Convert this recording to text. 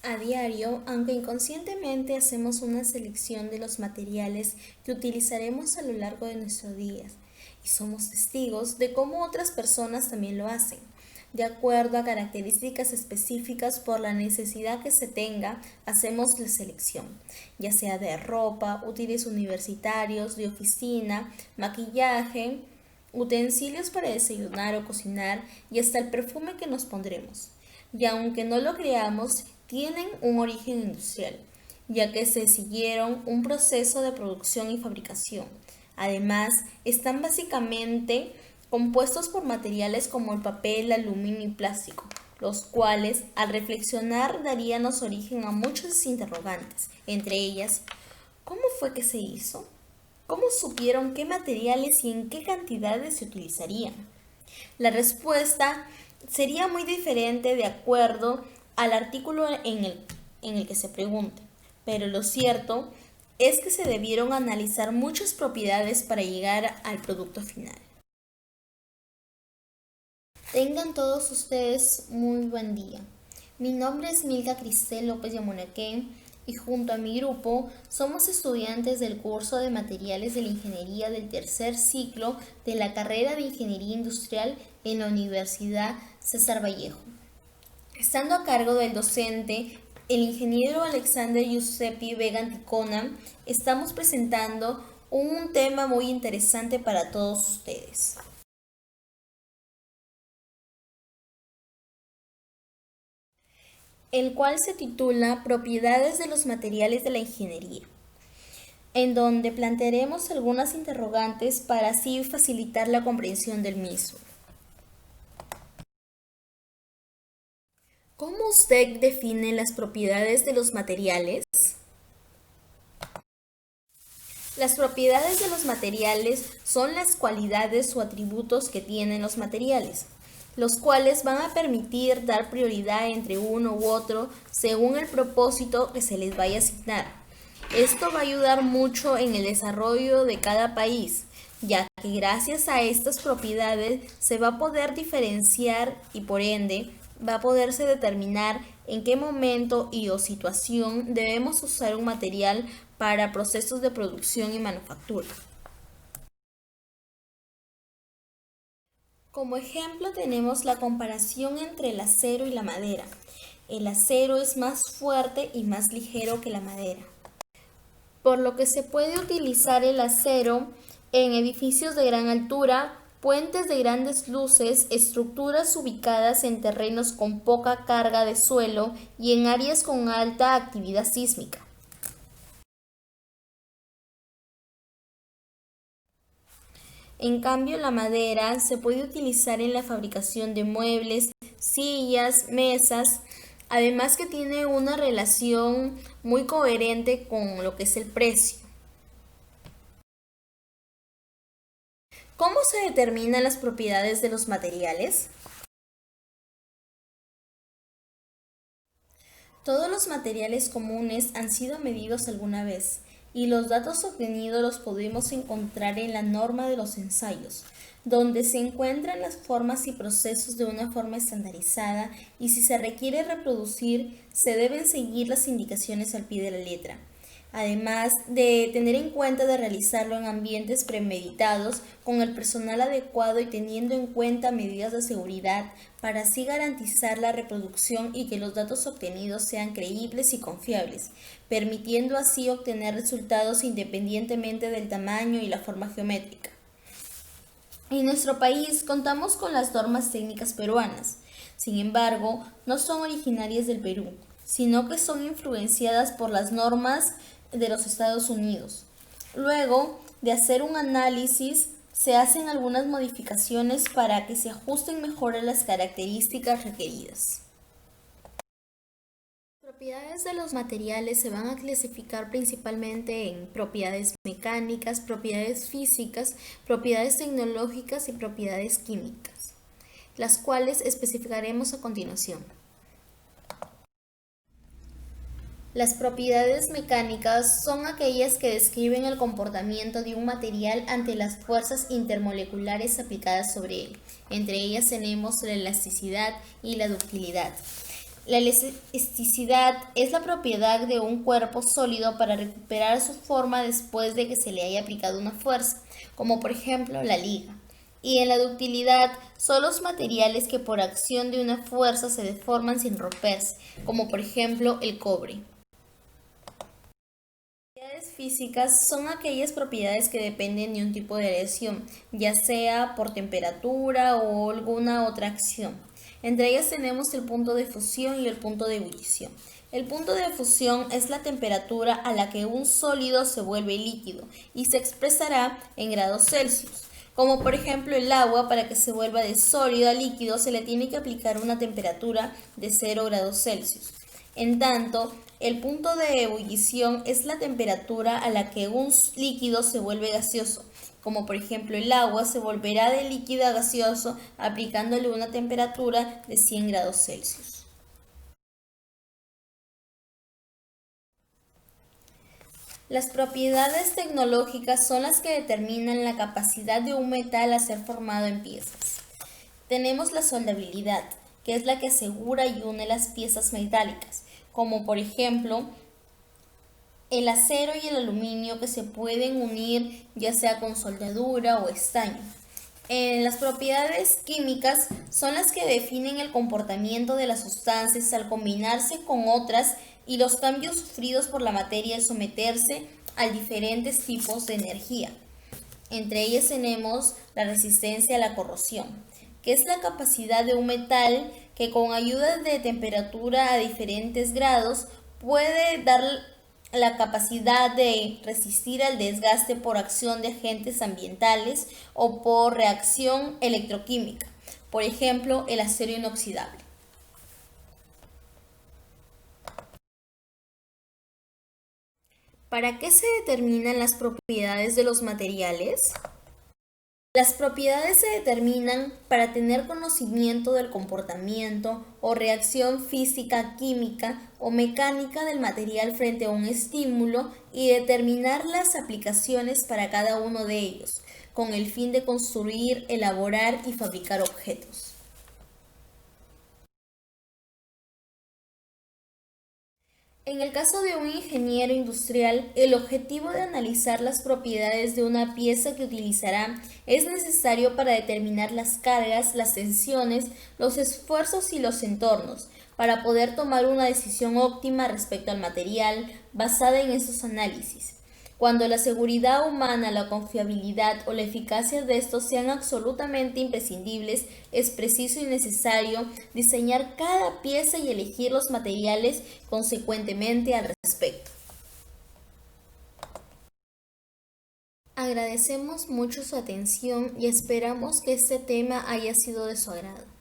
A diario, aunque inconscientemente hacemos una selección de los materiales que utilizaremos a lo largo de nuestros días y somos testigos de cómo otras personas también lo hacen, de acuerdo a características específicas por la necesidad que se tenga, hacemos la selección, ya sea de ropa, útiles universitarios, de oficina, maquillaje, utensilios para desayunar o cocinar y hasta el perfume que nos pondremos. Y aunque no lo creamos, tienen un origen industrial, ya que se siguieron un proceso de producción y fabricación. Además, están básicamente compuestos por materiales como el papel, aluminio y plástico, los cuales, al reflexionar, daríanos origen a muchos interrogantes, entre ellas, ¿cómo fue que se hizo? ¿Cómo supieron qué materiales y en qué cantidades se utilizarían? La respuesta sería muy diferente de acuerdo al artículo en el que se pregunte, pero lo cierto es que se debieron analizar muchas propiedades para llegar al producto final. Tengan todos ustedes muy buen día. Mi nombre es Milka Cristel López Yamunaqué y junto a mi grupo somos estudiantes del curso de Materiales de la Ingeniería del tercer ciclo de la carrera de Ingeniería Industrial en la Universidad César Vallejo. Estando a cargo del docente, el ingeniero Alexander Giuseppe Vega Anticona, estamos presentando un tema muy interesante para todos ustedes. El cual se titula Propiedades de los materiales de la ingeniería, en donde plantearemos algunas interrogantes para así facilitar la comprensión del mismo. ¿Cómo usted define las propiedades de los materiales? Las propiedades de los materiales son las cualidades o atributos que tienen los materiales, los cuales van a permitir dar prioridad entre uno u otro según el propósito que se les vaya a asignar. Esto va a ayudar mucho en el desarrollo de cada país, ya que gracias a estas propiedades se va a poder diferenciar y por ende va a poderse determinar en qué momento y o situación debemos usar un material para procesos de producción y manufactura. Como ejemplo tenemos la comparación entre el acero y la madera. El acero es más fuerte y más ligero que la madera, por lo que se puede utilizar el acero en edificios de gran altura, puentes de grandes luces, estructuras ubicadas en terrenos con poca carga de suelo y en áreas con alta actividad sísmica. En cambio, la madera se puede utilizar en la fabricación de muebles, sillas, mesas, además que tiene una relación muy coherente con lo que es el precio. ¿Cómo se determinan las propiedades de los materiales? Todos los materiales comunes han sido medidos alguna vez y los datos obtenidos los podemos encontrar en la norma de los ensayos, donde se encuentran las formas y procesos de una forma estandarizada y si se requiere reproducir, se deben seguir las indicaciones al pie de la letra. Además de tener en cuenta de realizarlo en ambientes premeditados, con el personal adecuado y teniendo en cuenta medidas de seguridad para así garantizar la reproducción y que los datos obtenidos sean creíbles y confiables, permitiendo así obtener resultados independientemente del tamaño y la forma geométrica. En nuestro país contamos con las normas técnicas peruanas, sin embargo, no son originarias del Perú, sino que son influenciadas por las normas de los Estados Unidos. Luego de hacer un análisis, se hacen algunas modificaciones para que se ajusten mejor a las características requeridas. Las propiedades de los materiales se van a clasificar principalmente en propiedades mecánicas, propiedades físicas, propiedades tecnológicas y propiedades químicas, las cuales especificaremos a continuación. Las propiedades mecánicas son aquellas que describen el comportamiento de un material ante las fuerzas intermoleculares aplicadas sobre él. Entre ellas tenemos la elasticidad y la ductilidad. La elasticidad es la propiedad de un cuerpo sólido para recuperar su forma después de que se le haya aplicado una fuerza, como por ejemplo la liga. Y en la ductilidad son los materiales que por acción de una fuerza se deforman sin romperse, como por ejemplo el cobre. Propiedades físicas son aquellas propiedades que dependen de un tipo de lesión, ya sea por temperatura o alguna otra acción. Entre ellas tenemos el punto de fusión y el punto de ebullición. El punto de fusión es la temperatura a la que un sólido se vuelve líquido y se expresará en grados Celsius. Como por ejemplo el agua, para que se vuelva de sólido a líquido se le tiene que aplicar una temperatura de 0 grados Celsius. En tanto, el punto de ebullición es la temperatura a la que un líquido se vuelve gaseoso, como por ejemplo el agua se volverá de líquido a gaseoso aplicándole una temperatura de 100 grados Celsius. Las propiedades tecnológicas son las que determinan la capacidad de un metal a ser formado en piezas. Tenemos la soldabilidad, que es la que asegura y une las piezas metálicas, como por ejemplo el acero y el aluminio que se pueden unir ya sea con soldadura o estaño. Las propiedades químicas son las que definen el comportamiento de las sustancias al combinarse con otras y los cambios sufridos por la materia al someterse a diferentes tipos de energía. Entre ellas tenemos la resistencia a la corrosión, que es la capacidad de un metal que con ayuda de temperatura a diferentes grados puede dar la capacidad de resistir al desgaste por acción de agentes ambientales o por reacción electroquímica, por ejemplo, el acero inoxidable. ¿Para qué se determinan las propiedades de los materiales? Las propiedades se determinan para tener conocimiento del comportamiento o reacción física, química o mecánica del material frente a un estímulo y determinar las aplicaciones para cada uno de ellos, con el fin de construir, elaborar y fabricar objetos. En el caso de un ingeniero industrial, el objetivo de analizar las propiedades de una pieza que utilizará es necesario para determinar las cargas, las tensiones, los esfuerzos y los entornos, para poder tomar una decisión óptima respecto al material basada en esos análisis. Cuando la seguridad humana, la confiabilidad o la eficacia de estos sean absolutamente imprescindibles, es preciso y necesario diseñar cada pieza y elegir los materiales consecuentemente al respecto. Agradecemos mucho su atención y esperamos que este tema haya sido de su agrado.